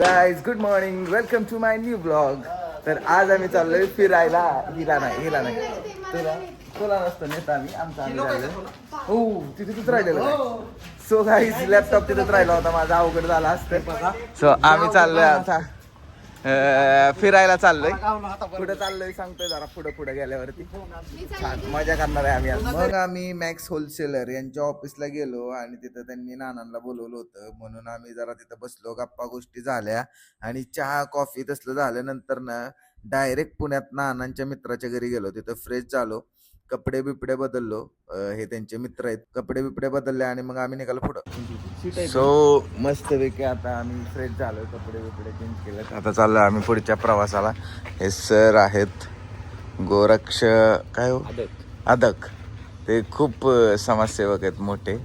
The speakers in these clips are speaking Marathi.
Guys good morning, welcome to my new blog. तर आज आम्ही चाललोय फिरायला. हिला नाही तुला तुला नसतं नेता आम्ही हो तिथेच राहिलेलं. सो गाईस लॅपटॉप तिथेच राहिला होता माझा, अवघड झाला असतं. सो आम्ही चाललोय आता फिरायला चाललोय. पुढे चाललोय सांगतोय जरा पुढे गेल्यावरती छान मजा करणार आहे आम्ही आज. मग आम्ही मॅक्स होलसेलर यांच्या ऑफिसला गेलो आणि तिथं त्यांनी नानांना बोलवलं होतं, म्हणून आम्ही जरा तिथं बसलो, गप्पा गोष्टी झाल्या आणि चहा कॉफी तसलं झालं. नंतर ना डायरेक्ट पुण्यात नानांच्या मित्राच्या घरी गेलो, तिथं फ्रेश झालो, कपडे बिपडे बदललो. हे त्यांचे मित्र आहेत, कपडे बिपडे बदलले आणि मग आम्ही निघालो पुढं. सो मस्त पैकी आता आम्ही फ्रेश झालो, कपडे बिपडे चेंज केले, आता चाललो आम्ही पुढच्या प्रवासाला. हे सर आहेत गोरक्ष काय हो अदक, ते खूप समाजसेवक आहेत मोठे.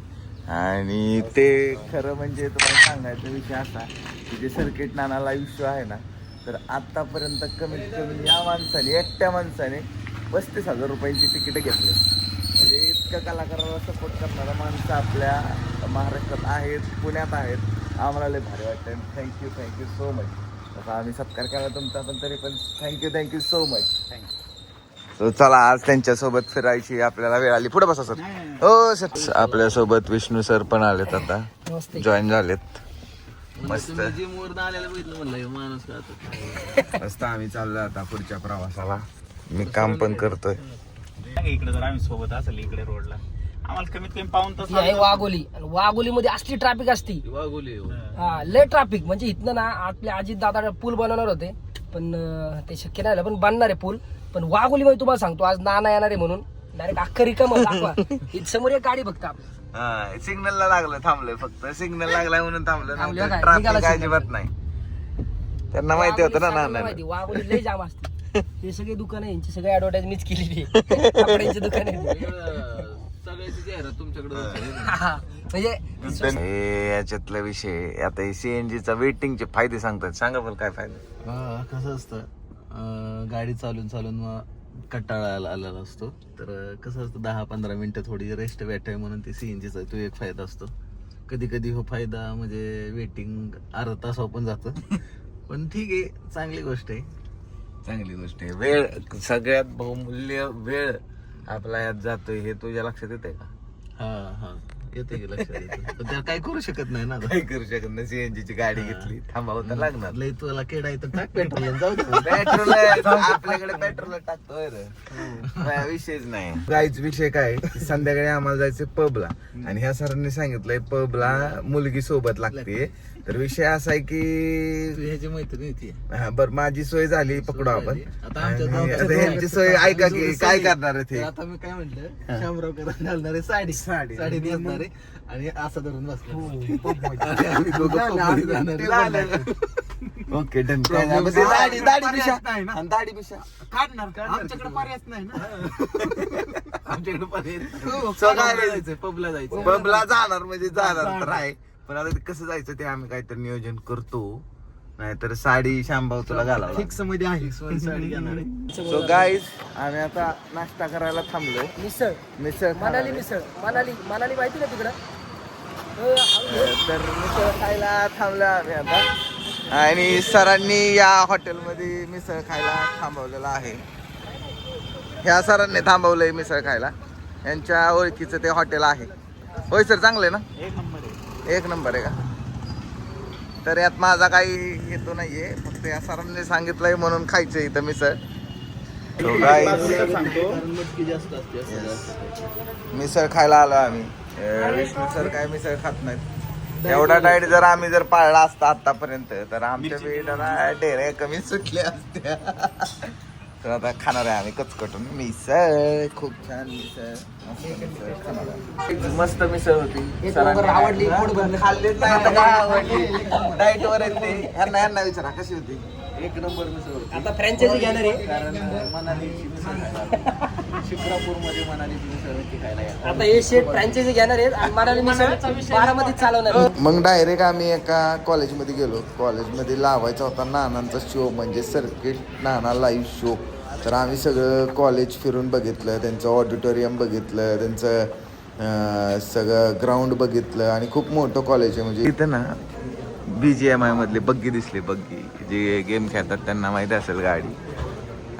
आणि ते खरं म्हणजे तुम्हाला सांगायचा विषय असा की जे सर्किट नाना लाईव्ह शो आहे ना, तर आतापर्यंत कमीत कमी या माणसाने एकट्या माणसाने 35,000 रुपयांची तिकीट घेतली. म्हणजे इतकं कलाकाराला सपोर्ट करणारा माणसं आपल्या महाराष्ट्रात आहेत, पुण्यात आहेत. आम्हाला लय भारी वाटतं. Thank you so much. आता आम्ही सत्कार केला तुमचा, पण तरी पण थँक्यू सो मच. सो चला आज त्यांच्यासोबत फिरायची आपल्याला वेळ आली. पुढे बसा सर. हो सर, आपल्यासोबत विष्णू सर पण आलेत, आता जॉईन झालेत. मस्त मस्त आम्ही चाललोय आता पुढच्या प्रवासाला. मी काम पण करतोय इकडे. जर आम्ही सोबत असेल इकडे रोडला आम्हाला कमीत कमी पाऊन तास वाघोली मध्ये असली ट्रॅफिक असती. हा लय ट्रॅफिक. म्हणजे इथनं ना आपल्या अजित दादा पूल बनवणार होते, पण ते शक्य नाही झालं, पण बनणार आहे पूल. पण वाघोली मध्ये तुम्हाला सांगतो आज नाना येणार आहे म्हणून डायरेक्ट अख्खा रिकाम दाखवा. इथं समोर एक गाडी बघता आपल्या सिग्नलला लागलं, थांबलोय फक्त. सिग्नल लागलाय म्हणून थांबलं, काय? ट्रॅफिक निघाला अजिबात नाही. त्यांना माहिती होतं ना नाना. वाघोली लय जाम असते. हे सगळे दुकान आहे, यांची सगळी ऍडव्हर्टाइज मीच केलेली आहे. कपड्यांची दुकान आहे म्हणजे याच्यातला विषय. आता सीएनजीचा वेटिंगचे फायदे सांगतात, सांगा पण काय फायदे. कसं असतं, गाडी चालून मग कंटाळा आलेला असतो, तर कसं असतं 10-15 मिनिटं थोडी रेस्ट भेटाय म्हणून ते सीएनजीचा तो एक फायदा असतो. कधी कधी हो फायदा म्हणजे वेटिंग अर्धा तास पण जातं. पण ठीक आहे, चांगली गोष्ट आहे. वेळ सगळ्यात बहुमूल्य वेळ आपला यात जातोय, हे तुझ्या लक्षात येते का? हा येते की लक्षात येते. पण त्याला काय करू शकत नाही ना. काही करू शकत नाही. सीएनजीची गाडी घेतली, थांबावं तर लागणार. लय तुला केडाय तर टाक पेट्रोल, जाऊ दे. पेट्रोल आपल्याकडे पेट्रोल टाकतोय रे, विषयच नाही. गाईच विषय काय, संध्याकाळी आम्हाला जायचं पबला, आणि ह्या सरांनी सांगितलंय पबला मुलगी सोबत लागते. तर विषय असा आहे की ह्याची मैत्रीण होती. हा बरं, माझी सोय झाली, पकडू आपण. आता आता ह्यांची सोय ऐका की काय करणार आहे ते. आता मी काय म्हंटल, शामराव करा घालणारे साडी नेसणारे आणि असं धरून बसलो. Okay done. दाढी बिशा काढणार, आमच्याकडे पर्यायच नाही ना. आमच्याकडे पर्याय पबला जायचं. पबला जाणार म्हणजे जाणार तर आहे, पण आता कसं जायचं ते आम्ही काहीतरी नियोजन करतो. नाहीतर साडी शांभाव तुला घालावं. फिक्स मध्ये आहे साडी घेणार आहे. सो गाईज आम्ही आता नाश्ता करायला थांबलोय. मिसळ मनाली मनाली माहिती ना तिकडं. तर मिसळ खायला थांबलो आम्ही आता, आणि सरांनी या हॉटेलमध्ये मिसळ खायला थांबवलेलं आहे. ह्या सरांनी थांबवलंय मिसळ खायला, यांच्या ओळखीचं ते हॉटेल आहे. होय सर, चांगलं आहे ना? एक नंबर आहे का? तर यात माझा काही हेतू नाहीये, फक्त या सरांनी सांगितलंय म्हणून खायचं इथं मिसळ. मिसळ खायला आलो आम्ही. विष्णू सर काय मिसळ खात नाहीत. एवढा डाएट जर आम्ही जर पाळला असता आतापर्यंत, तर आमच्या वेळेला डेऱ्या कमी सुटल्या असत्या. तर आता खाणार आहे आम्ही कचकटून मिसळ. खूप छान मिसळ, मस्त मिसळ होती. आवडली. खाल्ली डाएट वर आहेत ते. ह्यांना विचारा कशी होती. एक नंबर मिसळ होती. आता फ्रँचायझी घेणार आहे. कारण मनालीची मिसळ शिक्रापूरमध्ये मनालीची मिसळ होती खायला. आता हे शेट फ्रँचायझी घेणार आहेत आणि मनाली मिसळ बारामतीत चालवणार आहे. मग डायरेक्ट आम्ही एका कॉलेजमध्ये गेलो. कॉलेजमध्ये लावायचा होता नानांचा शो, म्हणजे सर्किट नाना लाईव्ह शो. तर आम्ही सगळं कॉलेज फिरून बघितलं, त्यांचं ऑडिटोरियम बघितलं, त्यांचं सगळं ग्राउंड बघितलं. आणि खूप मोठं कॉलेज आहे, म्हणजे इथं ना BGMI मधली बग्गी दिसली, बग्गी जे गेम खेळतात त्यांना माहिती असेल गाडी.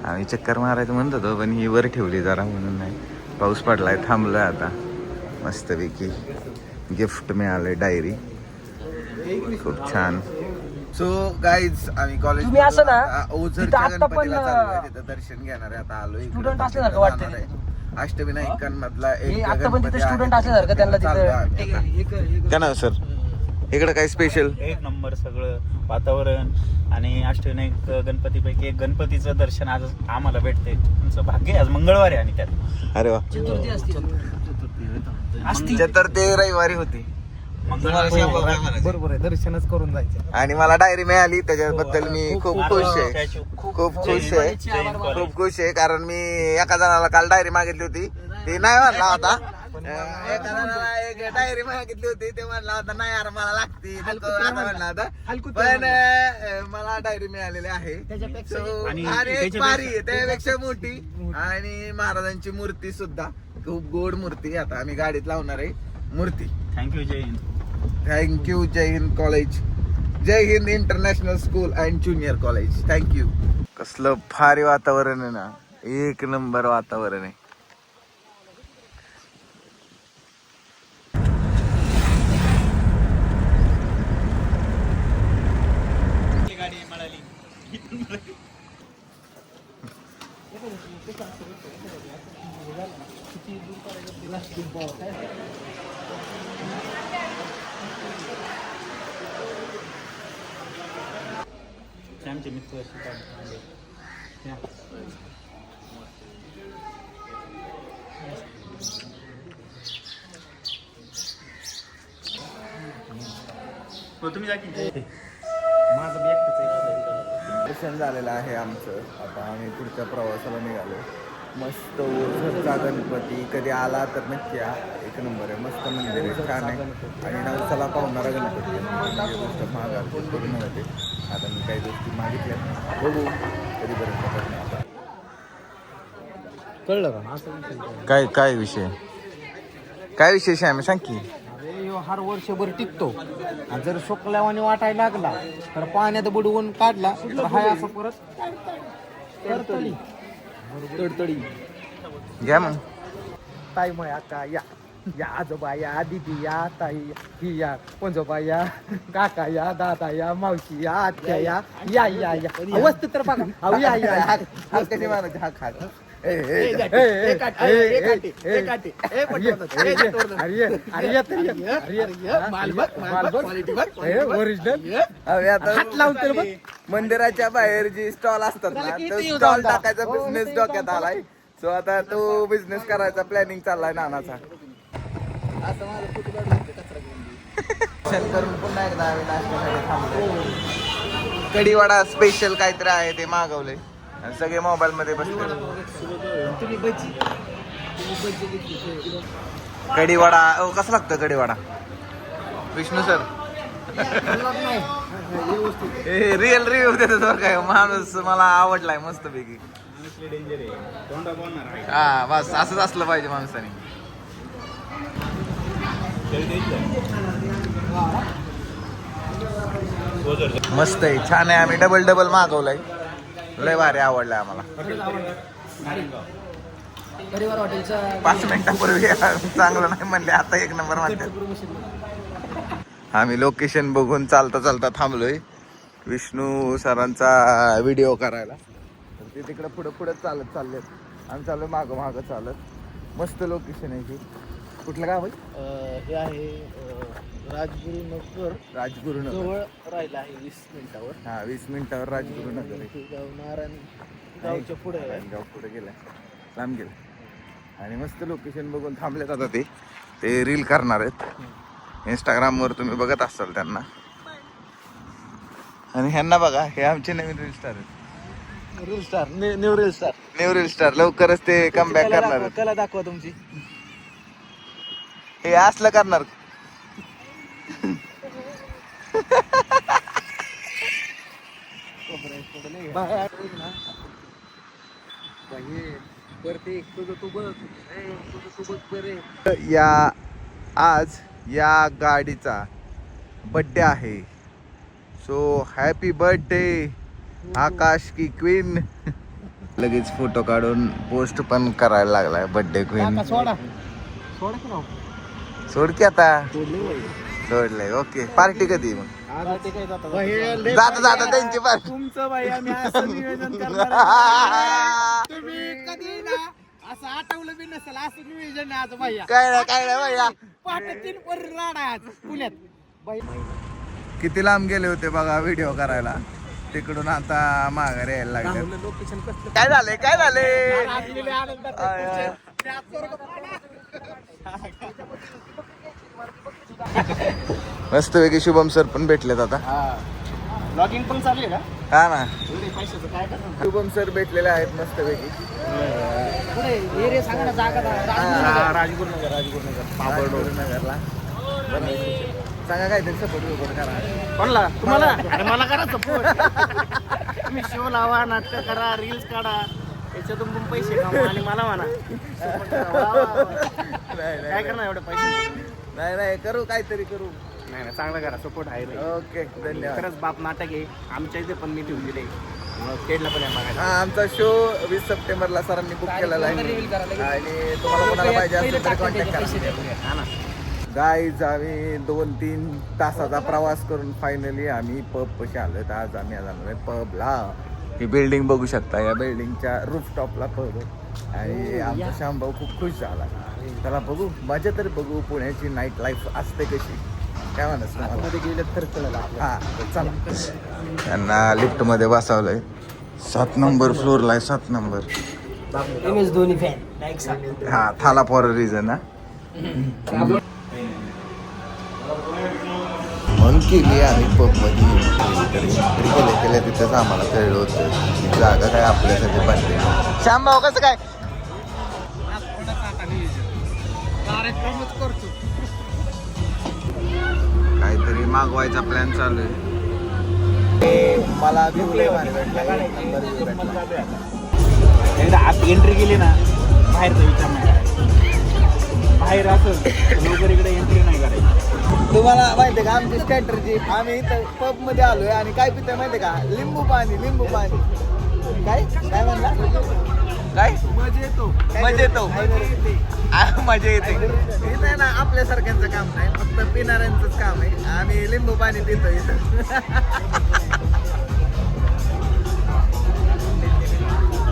आम्ही चक्कर मारायचं म्हणत होतो पण ही वर ठेवली जरा म्हणून नाही. पाऊस पडलाय, थांबलोय आता. मस्तपैकी गिफ्ट मिळालंय, डायरी, खूप छान. सो गाईज आम्ही कॉलेज तुम्ही असं ना, ओझरच्या तिथं आता पण, गणपतीला चाललोय, तिथं दर्शन घेणार आहे. आता आलोय स्टुडंट असल्यासारखं वाटतंय. अष्टविनायकांमधला एक आता पण तिथे स्टुडंट असल्यासारखं त्यांना तिथं. काय नाव सर इकडे काय स्पेशल? एक नंबर सगळं वातावरण आणि अष्टविनायक गणपतीपैकी एक गणपतीचं दर्शन आज आम्हाला भेटते. तुमचं भाग्य आहे, आज मंगळवार आहे आणि त्यात अरे वा, चतुर्थी असती. चतुर्थी रविवारी होती. बरोबर आहे, दर्शनच करून जायचं. आणि मला डायरी मिळाली त्याच्याबद्दल मी खूप खुश आहे, खूप खुश आहे, खूप खुश आहे. कारण मी एका जणाला काल डायरी मागितली होती, ते नाही म्हणला होता. एका जणाला एक डायरी मागितली होती, ते म्हणला होता नाही यार मला लागती, म्हणला होता. पण मला डायरी मिळालेली आहे. So, आणि एक पारी आहे त्यापेक्षा मोठी, आणि महाराजांची मूर्ती सुद्धा खूप गोड मूर्ती. आता आम्ही गाडीत लावणार आहे मूर्ती. Thank you, Jai Hind. Thank you. Jai Hind college, Jai Hind international school and junior college. Thank you. कसलं भारी वातावरण आहे ना, एक नंबर वातावरण आहे. गाडी मिळाली. आमचे मित्र तुम्ही जा की. माझं बी एकटंच आहे. दर्शन झालेलं आहे आमचं. आता आम्ही पुढच्या प्रवासाला निघालो. मस्त ओझरचा गणपती, कधी आला तर नक्की या, एक नंबर आहे, मस्त मंदिर आहे, छान आहे. आणि नवसाला पावणारा गणपती आहे, म्हणजे गोष्ट महागात बघून होते. आता मी काही गोष्टी मागितल्या, बघू कधीपर्यंत करणार. कळलं का? असं काय काय विषय, काय विशेष आहे आम्ही सांग की. अरे ह्यो हर वर्षभर टिकतो, आणि जर शुक्लावानी वाटायला लागला तर पाण्यात बुडवून काढला तर हाय असं परत तडतडी तडतडी. घ्या मग. ताई मया का या या आजोबा या, दिदी या, ताई ही या, पंजोबा या, काका या, दादा या, मावशी या, आत्या या, या या या वस्तू तर बघा. अहो, या या या. हा कधी मारायचं, हा खा. मंदिराच्या बाहेर जी स्टॉल असतात ना, तो स्टॉल टाकायचा बिझनेस डोक्यात आलाय. सो आता तो बिझनेस करायचा प्लॅनिंग चाललाय नानाचा. करून पुन्हा एकदा आम्ही नाश्त्यासाठी थांबलो. कढीवडा स्पेशल काहीतरी आहे ते मागवलंय, आणि सगळे मोबाईल मध्ये बसले. कढीवडा कसा लागतो कढीवडा विष्णू सर? रिअल रिव्ह्यू देतो बरं काय माणूस, मला आवडलाय मस्त पैकी. हा बस असंच असलं पाहिजे माणसाने. मस्त आहे, छान आहे. आम्ही डबल डबल मागवलंय, लय भारी आवडलाय आम्हाला. परिवार हॉटेलचा 5 मिनिटापूर्वी चांगलं नाही म्हणले, आता एक नंबर म्हणतात. आम्ही लोकेशन बघून चालता चालता थांबलोय विष्णू सरांचा व्हिडिओ करायला. तर ते तिकडे पुढे पुढे चालत चाललेत, आम्ही चाललोय मागं मागं चालत. मस्त लोकेशन आहे की. कुठलं गाव आहे? हे आहे राजगुरुनगर. राजगुरुनगर जवळ राहिला आहे 20 मिनिटावर. हा 20 मिनिटावर राजगुरुनगर आहे. नारायण गावच्या पुढे आहे. गाव पुढे गेलाय, लांब गेलं. आणि मस्त लोकेशन बघून थांबलेत. आता ते रील करणार आहेत इंस्टाग्रामवर, तुम्ही बघत असाल त्यांना. आणि ह्यांना बघा, हे आमचे नवीन रील स्टार आहेत. Reel star, new reel star. New reel star लवकरच ते कमबॅक करणार आहेत. कला दाखवा तुमची. हे असलं करणार. आज या गाडीचा बड्डे आहे. सो हॅपी बर्थडे आकाश की क्वीन. लगेच फोटो काढून पोस्ट पण करायला लागलाय बर्थडे क्वीन. सोड की आता सोडलंय. ओके पार्टी कधी मग? जाता जाता त्यांची पार्टी. तुमचं बाई आम्ही असं नियोजन करणार. तुम्ही कधी ना असं आठवलं बी नसेल असं नियोजन आहे आज भैया. काय नाही भैया. पहाटे 3 वर राडा आहे आज पुण्यात. किती लांब गेले होते बघा व्हिडिओ करायला. तिकडून आता माघारी यायला लागले. लोकेशन कसलं काय झाले काय झाले? राजलेले आनंदात आय. मस्तपैकी शुभम सर पण भेटलेत आता. ब्लॉगिंग पण चालू आहे का? हा ना पैशाचं काय करणार? शुभम सर भेटलेले आहेत मस्तपैकी. पुढे एरिया सांगा ना जागा राजगुरुनगर नगरला. सांगा काय त्यांचं सपोर्ट करा. कोणला? तुम्हाला? अरे मला करा सपोर्ट. तुम्ही शो लावा, नाटक करा, रील्स काढा, त्याच्यातून पण पैसे कमवा आणि मला म्हणा support करा. वा, वा, वा. काय करणार एवढे पैसे? नाही करू काहीतरी करू. नाही चांगलं करा, सपोर्ट आहे रे. ओके धन्यवाद. खरंच बाप नाटक आहे. आमच्या इथे पण मी ठेवलेले स्टेजला पण आहे बघायला. हा आमचा शो 20 सप्टेंबरला सरांनी बुक केलेला आहे आणि तुम्हाला कोणाला पाहिजे असेल तर कॉन्टॅक्ट करा. हा ना. गाईज आम्ही 2-3 तासाचा प्रवास करून फायनली आम्ही पब पशी आलो. तर आज आम्ही जाणार आहे पबला. ही बिल्डिंग बघू शकता. या बिल्डिंगच्या रूफटॉपला पब आणि आमचा श्यामभाऊ खूप खुश झाला. त्याला बघू मजा तर बघू पुण्याची नाईट लाईफ असते कशी. काय म्हणत गेलं तर चला. हा चला. त्यांना लिफ्टमध्ये बसवलंय. 7 नंबर फ्लोअरला आहे. 7 नंबर. MS Dhoni fan. हा थाला फॉर अ रिझन. हा म्हणून केली आम्ही पबमध्ये केल्या तिथंच आम्हाला कळलं होतं की जागा काय आपल्यासाठी बनली. श्याम भाऊ कसं काय? कार्यक्रमच करतो. काहीतरी मागवायचा प्लॅन चालू आहे. मला एकदा आत एंट्री केली ना बाहेरचा विचार नाही करायचा. बाहेर असं लवकर इकडे एंट्री नाही करायची. तुम्हाला माहितीये का आमची स्ट्रॅटर्जी? आम्ही इथं पब मध्ये आलोय आणि काय पितोय माहितीये का? लिंबू पाणी. काय काय म्हणला? काय मजा येतो मजा येते. इथं ना आपल्यासारख्यांचं काम नाही, फक्त पिणाऱ्यांचंच काम आहे. आम्ही लिंबू पाणी पितो इथं.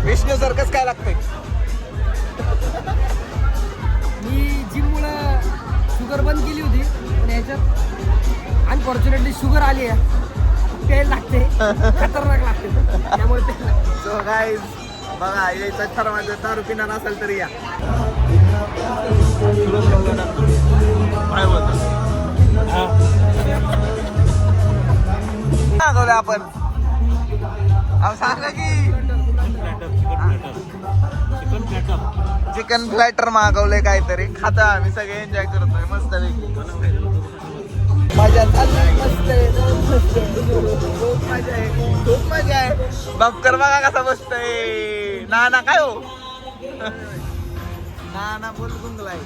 विष्णू सर कसं काय लागतंय? मी जिममुळं शुगर बंद केली होती पण याच्यात अनफॉर्च्युनेटली शुगर आली आहे. प्यायला लागते, खतरनाक लागते त्यामुळे प्यायला. सो गाईज बघा यायचं ठरवायचं. दारू पिणार असेल तरी या. मागवलं आपण. अहो सांगा की चिकन प्लॅटर मागवलंय काहीतरी. खाता आम्ही सगळे एन्जॉय करतोय मस्त पैकी. मजा चालली मस्त आहे. खूप मजा आहे. खूप मजा आहे. बघकर बघा कसा बसतोय. नाना काय हो? नाना बोल गुंगलाय.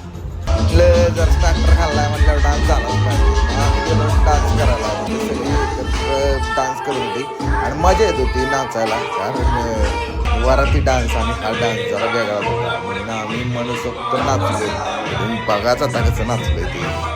म्हटलं जर स्टार्टर खाल्लाय म्हटल्यावर डान्स झालाच पाहिजे. आम्ही गेलो डान्स करायला. सगळी डान्स करत होती आणि मजा येत होती नाचायला. कारण वराती डान्स आणि हा डान्स जरा वेगळा होता म्हणून आम्ही मनसोक्त नाचलोय. बघाच आता कसं नाचलोय ते.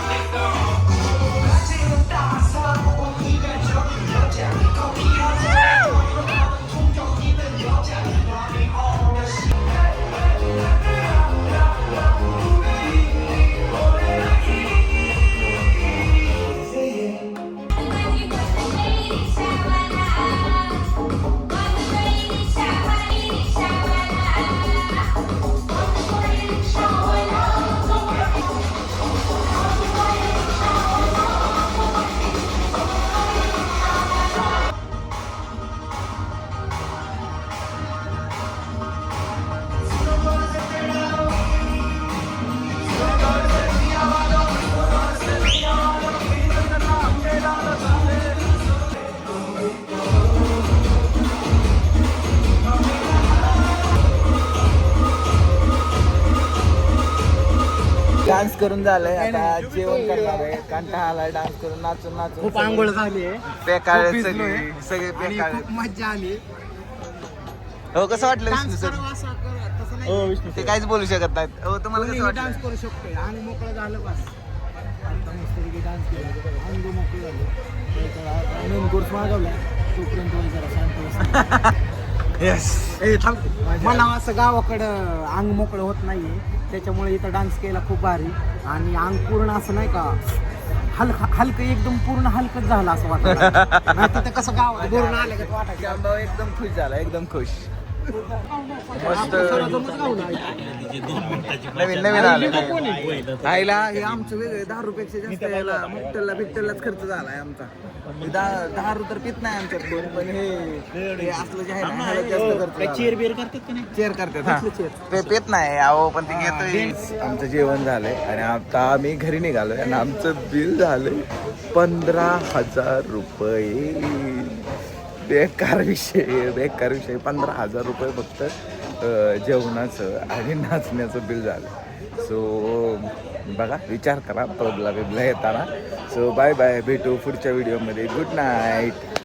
डान्स करून झालंय आता जेवण करणार आहे. कंटाळा आलाय डान्स करून नाचून नाचून. खूप आंघोळ झाली आहे पेकाळे खूप सगळे भिजलोय. सगळे आणि पेकाळे. खूप मज्जा आली. हो कसं वाटलं विष्णू डान्स सर? करावा असं तसं नाही. ते काहीच बोलू शकत नाहीत. हो तुम्हाला कसं वाटलं? डान्स करू शकतोय आणि मोकळं झालं बस. आता मस्तपैकी डान्स केला अंग मोकळं झालं. मेन कोर्स मागवला तोपर्यंत जरा शांत बस. येस. मला असं गावाकडं अंग मोकळं होत नाहीये त्याच्यामुळे इथं डान्स केला खूप भारी. आणि अंग पूर्ण असं नाही का हलकं एकदम पूर्ण हलकंच झालं असं वाटतं. नाही तिथं कसं गावात पूर्ण आलं का वाटायचं. श्यामभाऊ एकदम खुश झाला एकदम खुश. मस्त नवीन नवीन आलं. आईला हे आमचं वेगळं 10 रुपयापेक्षा जास्त यायला मोठ्याला बिट्टलाच खर्च झालाय आमचा. 10 तर पित नाही आमच्यात कोण, पण हे असलं जे आहे ना ह्याला जास्त खर्च झाला. चेअर बिअर करतात का नाही. चेअर करतात हा. ते पेत नाही अहो पण ते घेतोय. आमचं जेवण झालंय आणि आता आम्ही घरी निघालोय आणि आमचं बिल झालंय 15,000 रुपये. बेकार विषय 15,000 रुपये फक्त जेवणाचं आणि नाचण्याचं बिल झालं. सो बघा विचार करा पबला बिबला येताना. सो बाय बाय, भेटू पुढच्या व्हिडिओमध्ये. Good night.